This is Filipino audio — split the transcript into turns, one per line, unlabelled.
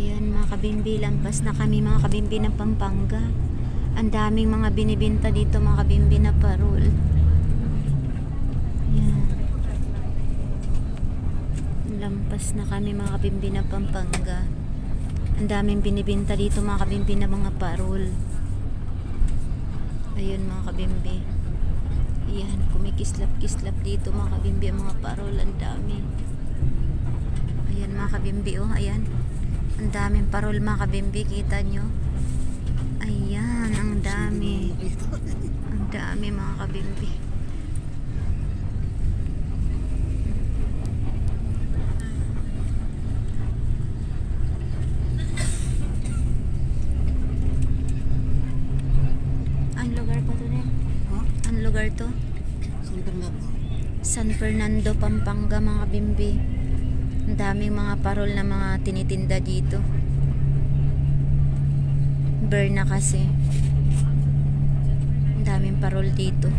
Ayan mga kabimbi, lampas na kami mga kabimbi ng Pampanga. Ang daming mga binibinta dito mga kabimbi na parol. Ayan. Lampas na kami mga kabimbi ng Pampanga. Ang daming binibinta dito mga kabimbi na mga parol. Ayun mga kabimbi. Ayan, kumikislap-kislap dito mga kabimbi ang mga parol. Ang dami. Ayan mga kabimbi, oh, ayan. Ang daming parol mga kabimbi, kita nyo. Ayan, ang dami. Ang dami mga kabimbi. Ang lugar pa to rin?
Huh?
Ang lugar to?
San Fernando.
San Fernando, Pampanga mga kabimbi. Ang daming mga parol na mga tinitinda dito. Burn na kasi. Ang daming parol dito.